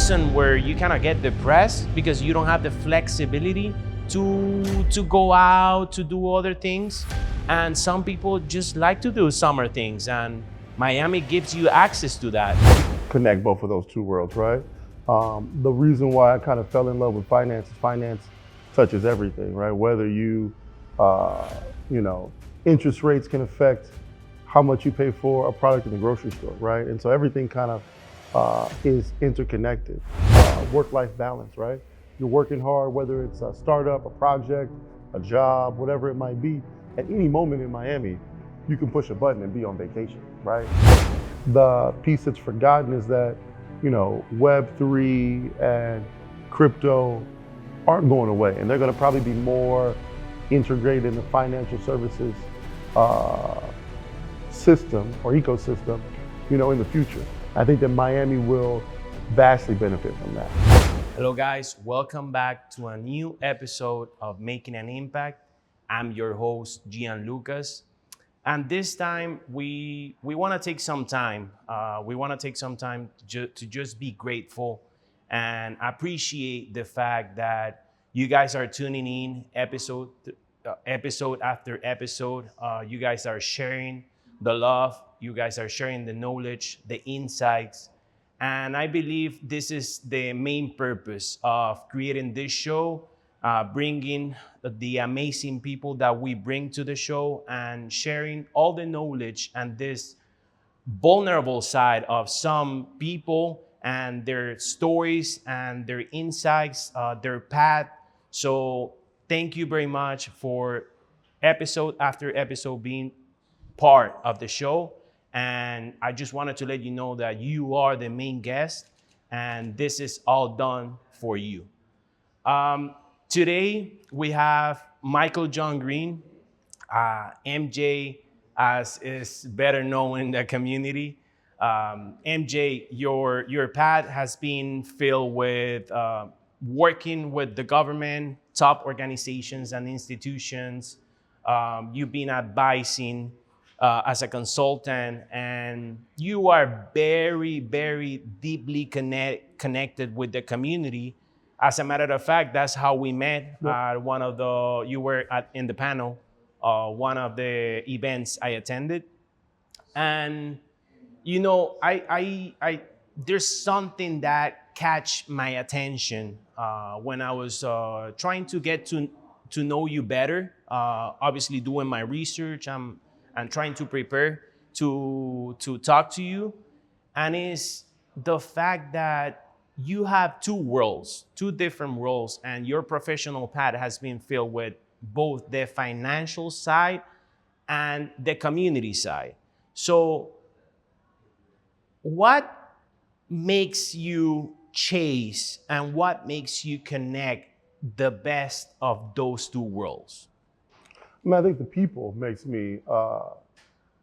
season where you kind of get depressed because you don't have the flexibility to go out to do other things. And some people just like to do summer things, and Miami gives you access to that. Connect both of those two worlds, right? The reason why I kind of fell in love with finance is finance touches everything, right? Whether interest rates can affect how much you pay for a product in the grocery store, right? And so everything kind of is interconnected. Work-life balance, right? You're working hard, whether it's a startup, a project, a job, whatever it might be. At any moment in Miami, you can push a button and be on vacation, right? The piece that's forgotten is that, Web3 and crypto aren't going away, and they're going to probably be more integrated in the financial services system or ecosystem, in the future. I think that Miami will vastly benefit from that. Hello guys, welcome back to a new episode of Making an Impact. I'm your host, Gian Lucas. And this time we want to take some time. To just be grateful and appreciate the fact that you guys are tuning in episode after episode. You guys are sharing the love. You guys are sharing the knowledge, the insights. And I believe this is the main purpose of creating this show, bringing the amazing people that we bring to the show and sharing all the knowledge and this vulnerable side of some people and their stories and their insights, their path. So thank you very much for episode after episode being part of the show. And I just wanted to let you know that you are the main guest and this is all done for you. Today we have Michaeljohn Green, MJ, as is better known in the community. MJ, your path has been filled with working with the government, top organizations and institutions. You've been advising as a consultant, and you are very, very deeply connected with the community. As a matter of fact, that's how we met. You were in the panel, one of the events I attended. And, I there's something that catch my attention when I was trying to get to know you better, obviously doing my research. And trying to prepare to talk to you. And it's the fact that you have two different worlds, and your professional path has been filled with both the financial side and the community side. So what makes you chase and what makes you connect the best of those two worlds? I think the people makes me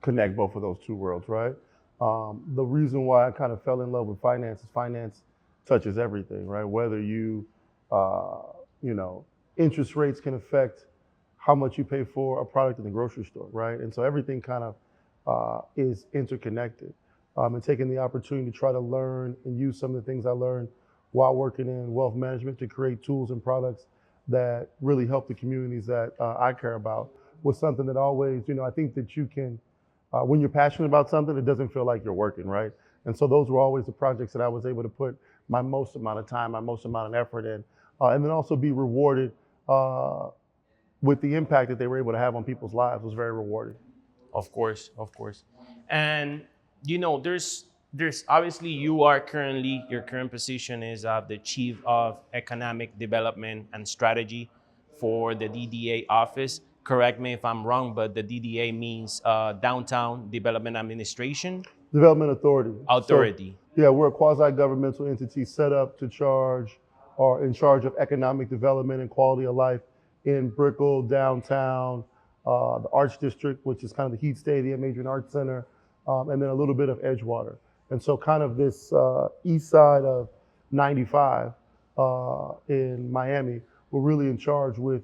connect both of those two worlds, right? The reason why I kind of fell in love with finance is finance touches everything, right? Whether interest rates can affect how much you pay for a product in the grocery store, right? And so everything kind of is interconnected. And taking the opportunity to try to learn and use some of the things I learned while working in wealth management to create tools and products that really help the communities that I care about was something that always, I think that you can, when you're passionate about something, it doesn't feel like you're working, right? And so those were always the projects that I was able to put my most amount of time, my most amount of effort in, and then also be rewarded with the impact that they were able to have on people's lives was very rewarding. Of course. And, there's obviously your current position is the Chief of Economic Development and Strategy for the DDA office. Correct me if I'm wrong, but the DDA means Downtown Development Administration? Development Authority. Authority. So, yeah, we're a quasi-governmental entity set up to in charge of economic development and quality of life in Brickell, downtown, the Arts District, which is kind of the Heat Stadium, Adrian Arts Center, and then a little bit of Edgewater. And so kind of this east side of 95 in Miami, we're really in charge with,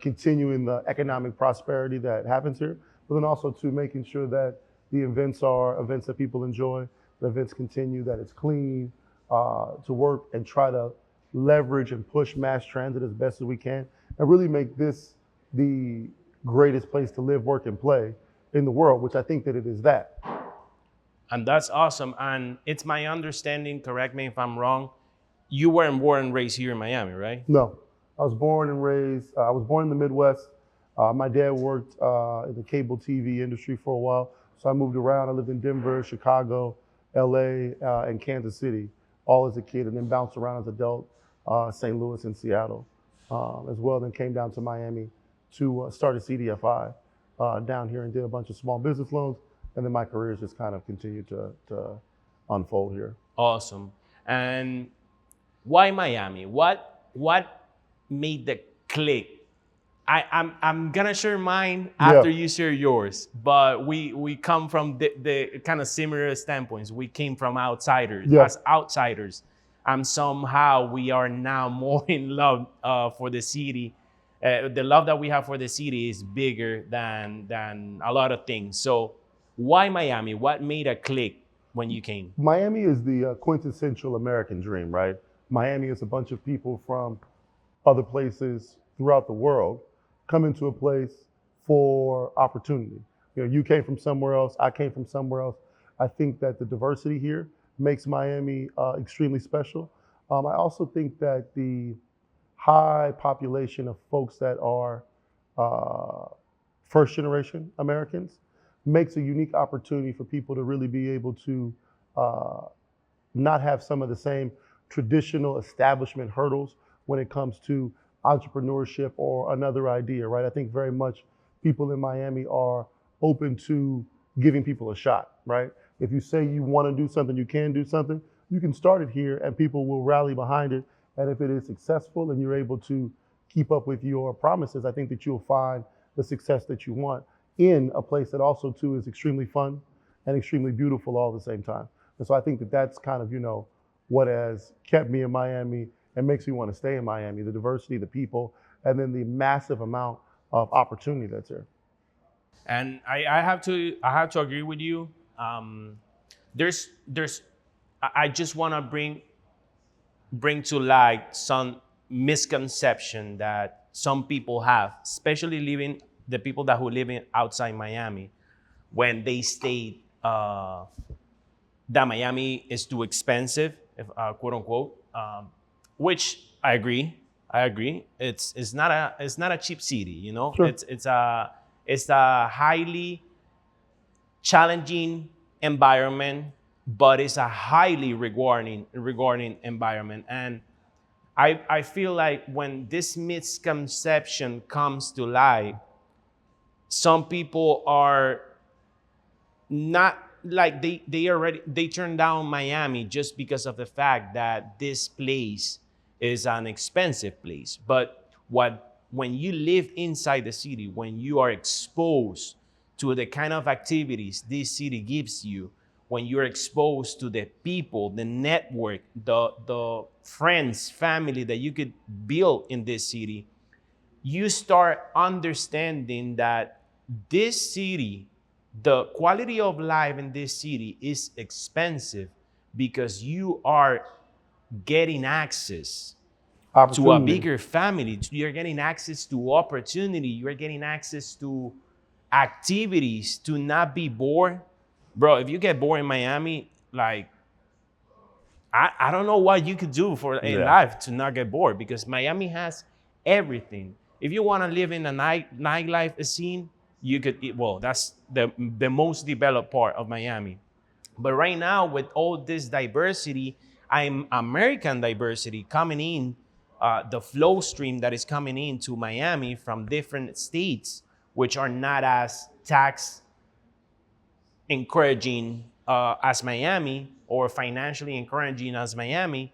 continuing the economic prosperity that happens here, but then also to making sure that the events are events that people enjoy, the events continue, that it's clean, to work and try to leverage and push mass transit as best as we can, and really make this the greatest place to live, work, and play in the world, which I think that it is that. And that's awesome. And it's my understanding, correct me if I'm wrong, you weren't born and raised here in Miami, right? No, I was born and raised. I was born in the Midwest. My dad worked in the cable TV industry for a while, so I moved around. I lived in Denver, Chicago, LA, and Kansas City, all as a kid, and then bounced around as an adult, St. Louis and Seattle as well. Then came down to Miami to start a CDFI down here and did a bunch of small business loans, and then my career has just kind of continued to unfold here. Awesome. And why Miami? What made the click? I'm gonna share mine after you share yours, but we come from the kind of similar standpoints. We came from outsiders, as outsiders, and somehow we are now more in love for the city. The love that we have for the city is bigger than a lot of things. So why Miami? What made a click when you came? Miami is the quintessential American dream, right? Miami is a bunch of people from other places throughout the world come into a place for opportunity. You know, you came from somewhere else, I came from somewhere else. I think that the diversity here makes Miami extremely special. I also think that the high population of folks that are first generation Americans makes a unique opportunity for people to really be able to not have some of the same traditional establishment hurdles when it comes to entrepreneurship or another idea, right? I think very much people in Miami are open to giving people a shot, right? If you say you want to do something, you can do something, you can start it here and people will rally behind it. And if it is successful and you're able to keep up with your promises, I think that you'll find the success that you want in a place that also too is extremely fun and extremely beautiful all at the same time. And so I think that that's kind of, you know, what has kept me in Miami and makes me want to stay in Miami, the diversity, the people, and then the massive amount of opportunity that's here. And I have to agree with you. There's I just want to bring to light some misconception that some people have, especially the people that who live outside Miami, when they state that Miami is too expensive, if, quote unquote, which I agree. It's not a cheap city, you know. Sure. It's a highly challenging environment, but it's a highly rewarding environment. And I feel like when this misconception comes to light, some people are not like they turn down Miami just because of the fact that this place is an expensive place. But when you live inside the city, when you are exposed to the kind of activities this city gives you, when you're exposed to the people, the network, the friends, family that you could build in this city, you start understanding that this city, the quality of life in this city is expensive because you are getting access to a bigger family. You're getting access to opportunity. You're getting access to activities to not be bored. Bro, if you get bored in Miami, like, I don't know what you could do in life to not get bored, because Miami has everything. If you want to live in a nightlife scene, you could, well, that's the most developed part of Miami. But right now, with all this diversity, American diversity coming in, the flow stream that is coming into Miami from different states, which are not as tax encouraging as Miami, or financially encouraging as Miami,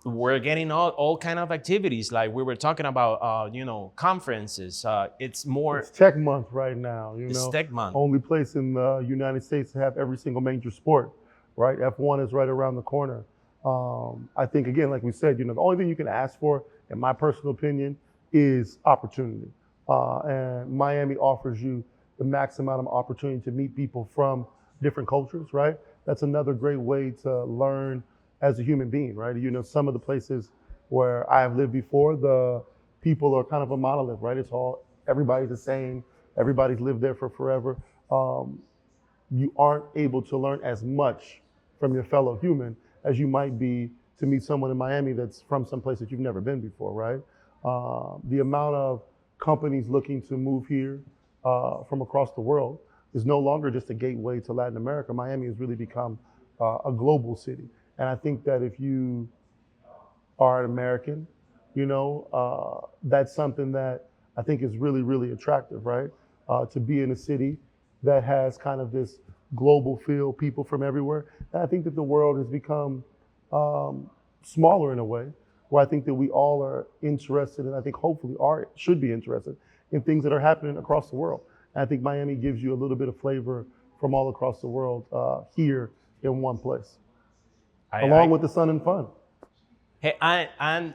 we're getting all kind of activities. Like we were talking about, conferences. It's Tech Month right now. It's Tech Month. Only place in the United States to have every single major sport, right? F1 is right around the corner. I think, again, like we said, the only thing you can ask for, in my personal opinion, is opportunity. And Miami offers you the max amount of opportunity to meet people from different cultures, right? That's another great way to learn as a human being, right? You know, some of the places where I have lived before, the people are kind of a monolith, right? It's all, everybody's the same. Everybody's lived there for forever. Um, you aren't able to learn as much from your fellow human as you might be to meet someone in Miami that's from some place that you've never been before, right? The amount of companies looking to move here from across the world is no longer just a gateway to Latin America. Miami has really become a global city. And I think that if you are an American, you know, that's something that I think is really, really attractive, right? To be in a city that has kind of this global feel, people from everywhere. And I think that the world has become smaller in a way, where I think that we all are interested, and I think hopefully should be interested in things that are happening across the world. And I think Miami gives you a little bit of flavor from all across the world here in one place, along with the sun and fun. Hey, and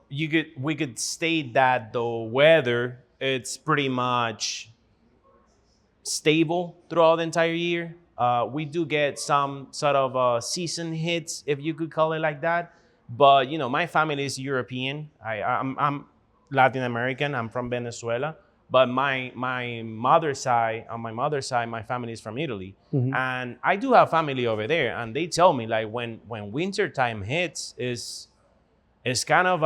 we could state that the weather it's pretty much stable throughout the entire year. We do get some sort of season hits, if you could call it like that. But you know, my family is European. I'm Latin American. I'm from Venezuela. But my mother's side, on my mother's side, my family is from Italy, and I do have family over there. And they tell me like when winter time hits, is kind of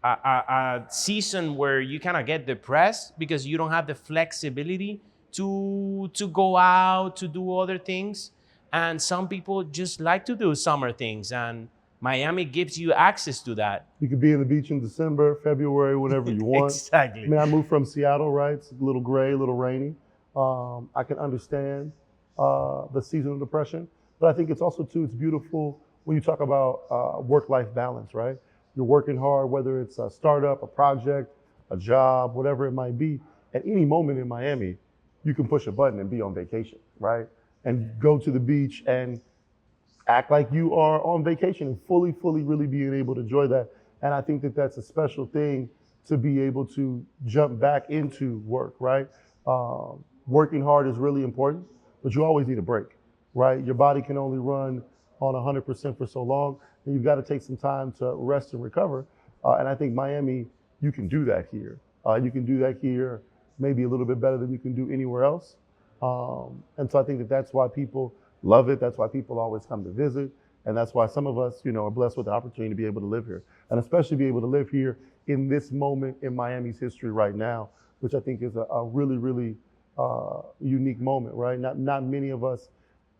a season where you kind of get depressed because you don't have the flexibility to go out to do other things, and some people just like to do summer things, and Miami gives you access to that. You could be in the beach in December, February, whenever you want. Exactly. I mean, I moved from Seattle, right? It's a little gray, a little rainy. I can understand the seasonal depression, but I think it's also too, it's beautiful when you talk about work-life balance, right? You're working hard, whether it's a startup, a project, a job, whatever it might be. At any moment in Miami, you can push a button and be on vacation, right? And go to the beach and act like you are on vacation and fully really being able to enjoy that. And I think that that's a special thing to be able to jump back into work, right? Working hard is really important, but you always need a break, right? Your body can only run on 100% for so long, and you've got to take some time to rest and recover. And I think Miami, you can do that here. You can do that here maybe a little bit better than you can do anywhere else. And so I think that that's why people love it. That's why people always come to visit. And that's why some of us, you know, are blessed with the opportunity to be able to live here, and especially be able to live here in this moment in Miami's history right now, which I think is a really unique moment, right? Not many of us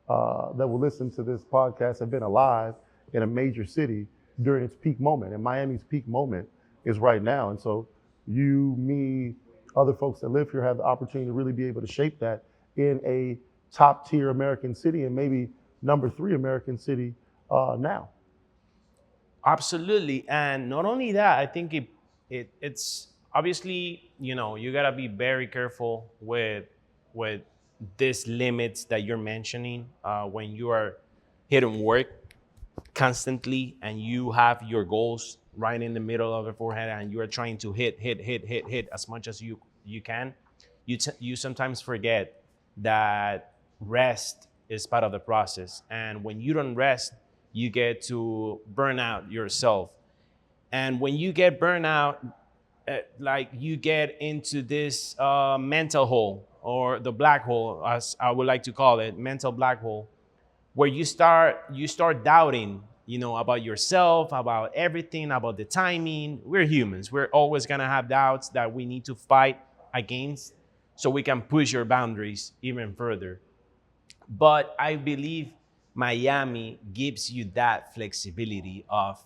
that will listen to this podcast have been alive in a major city during its peak moment. And Miami's peak moment is right now. And so you, me, other folks that live here have the opportunity to really be able to shape that in a top tier American city, and maybe number 3 American city now. Absolutely. And not only that, I think it's obviously, you know, you gotta be very careful with these limits that you're mentioning when you are hitting work constantly and you have your goals right in the middle of the forehead and you are trying to hit as much as you can. You sometimes forget that rest is part of the process, and when you don't rest, you get to burn out yourself. And when you get burned out, like you get into this mental hole, or the black hole, as I would like to call it, mental black hole, where you start doubting, you know, about yourself, about everything, about the timing. We're humans. We're always gonna have doubts that we need to fight against so we can push your boundaries even further. But I believe Miami gives you that flexibility of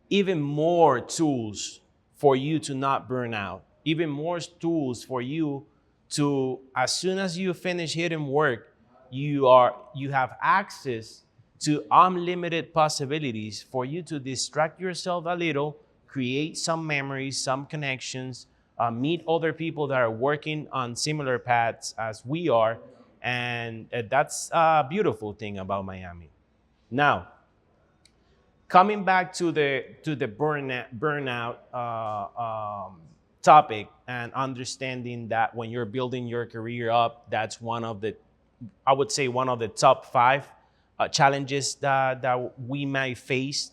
even more tools for you to not burn out, even more tools for you to, as soon as you finish hitting work, you have access to unlimited possibilities for you to distract yourself a little, create some memories, some connections, meet other people that are working on similar paths as we are. And that's a beautiful thing about Miami. Now, coming back to the burnout topic, and understanding that when you're building your career up, that's one of the, I would say, one of the top 5 challenges that we might face.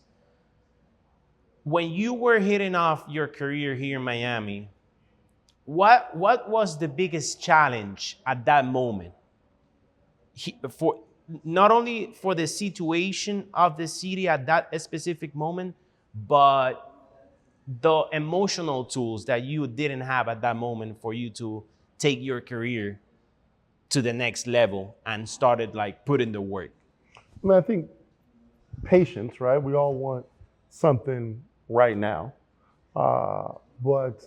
When you were hitting off your career here in Miami, what was the biggest challenge at that moment? For not only for the situation of the city at that specific moment, but the emotional tools that you didn't have at that moment for you to take your career to the next level and started like putting the work. I mean, I think patience, right? We all want something right now, uh, but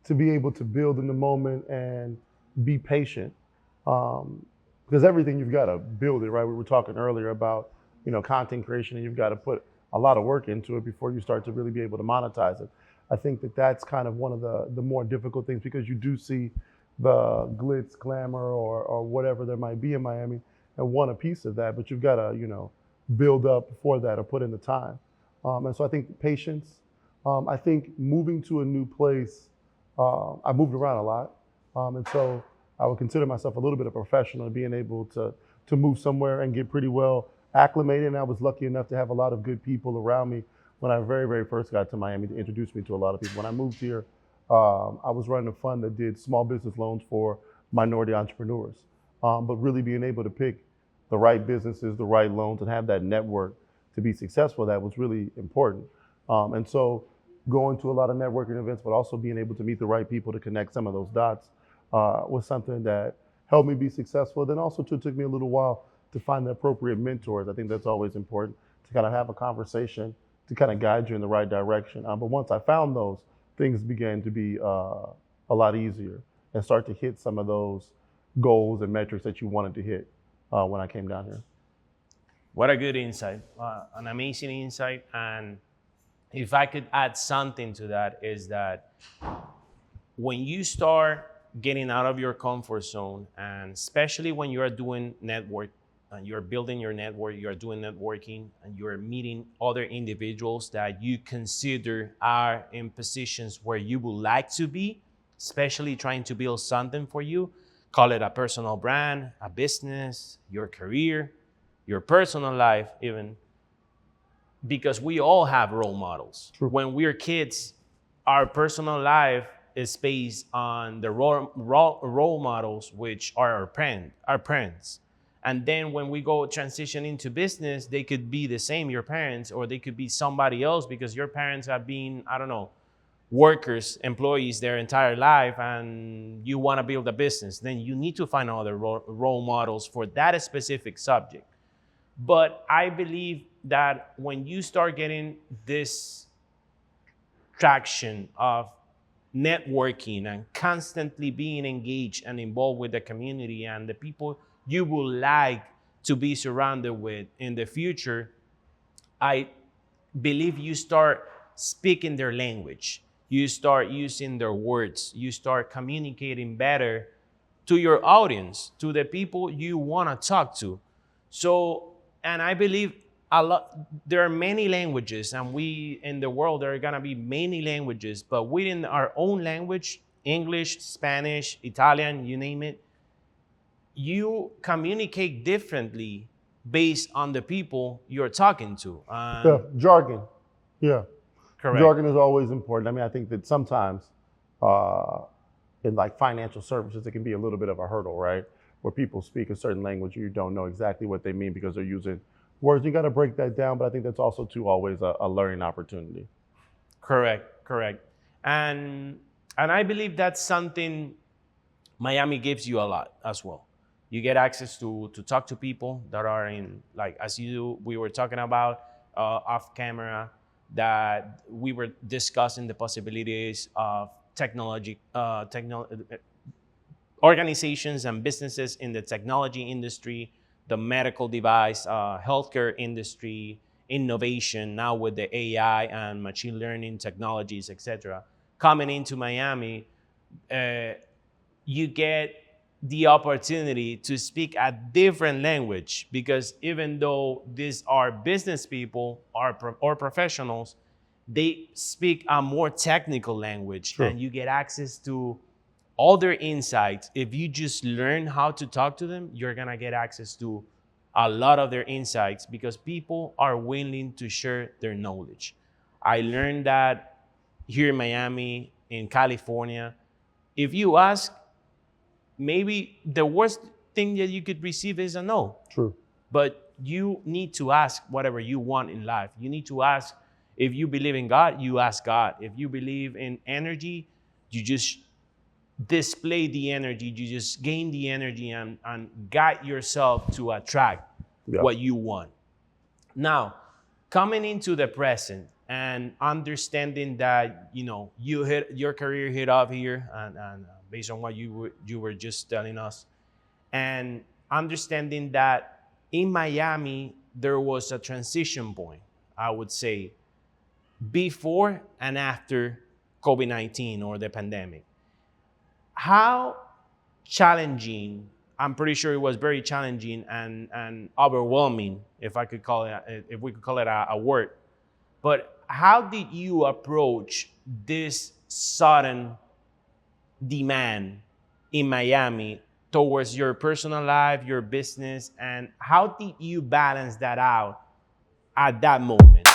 to be able to build in the moment and be patient, um, because everything you've got to build it, right? We were talking earlier about content creation, and you've got to put a lot of work into it before you start to really be able to monetize it. I think that that's kind of one of the more difficult things, because you do see the glitz, glamour, or whatever there might be in Miami, and want a piece of that, but you've got to build up for that or put in the time. And so I think patience. I think moving to a new place, I moved around a lot, and so I would consider myself a little bit of a professional, being able to move somewhere and get pretty well acclimated. And I was lucky enough to have a lot of good people around me when I very, very first got to Miami to introduce me to a lot of people. When I moved here, I was running a fund that did small business loans for minority entrepreneurs, but really being able to pick the right businesses, the right loans, and have that network to be successful, that was really important. And so going to a lot of networking events, but also being able to meet the right people to connect some of those dots was something that helped me be successful. Then also too, it took me a little while to find the appropriate mentors. I think that's always important, to kind of have a conversation to kind of guide you in the right direction. But once I found those, things began to be a lot easier and start to hit some of those goals and metrics that you wanted to hit when I came down here. What a good insight, an amazing insight. And if I could add something to that, is that when you start getting out of your comfort zone, and especially when you are doing network, and you're building your network, you're doing networking, and you're meeting other individuals that you consider are in positions where you would like to be, especially trying to build something for you, call it a personal brand, a business, your career, your personal life even, because we all have role models. True. When we're kids, our personal life is based on the role models, which are our parents. And then when we go transition into business, they could be the same, your parents, or they could be somebody else, because your parents have been, I don't know, workers, employees their entire life, and you want to build a business. Then you need to find other role models for that specific subject. But I believe that when you start getting this traction of networking and constantly being engaged and involved with the community and the people you would like to be surrounded with in the future, I believe you start speaking their language. You start using their words. You start communicating better to your audience, to the people you want to talk to. So, and I believe there are many languages, and we in the world, there are gonna be many languages, but within our own language, English, Spanish, Italian, you name it, you communicate differently based on the people you're talking to. Yeah, jargon. Yeah. Correct. Jargon is always important. I mean, I think that sometimes in like financial services, it can be a little bit of a hurdle, right? Where people speak a certain language, you don't know exactly what they mean because they're using words. You got to break that down, but I think that's also too always a learning opportunity. Correct. And I believe that's something Miami gives you a lot as well. You get access to talk to people that are in, like, as we were talking about off camera, that we were discussing the possibilities of organizations and businesses in the technology industry, the medical device, healthcare industry, innovation, now with the AI and machine learning technologies, etc. Coming into Miami, you get the opportunity to speak a different language, because even though these are business people or professionals, they speak a more technical language. Sure. And you get access to all their insights. If you just learn how to talk to them, you're gonna get access to a lot of their insights because people are willing to share their knowledge. I learned that here in Miami, in California. If you ask, maybe the worst thing that you could receive is a no. True. But you need to ask whatever you want in life. You need to ask, if you believe in God, you ask God. If you believe in energy, you just display the energy. You just gain the energy and guide yourself to attract what you want. Now, coming into the present and understanding that, you know, your career hit off here and based on what you were just telling us, and understanding that in Miami, there was a transition point, I would say, before and after COVID-19 or the pandemic. How challenging, I'm pretty sure it was very challenging and overwhelming, if I could call it, if we could call it a word. But how did you approach this sudden demand in Miami towards your personal life, your business, and how did you balance that out at that moment?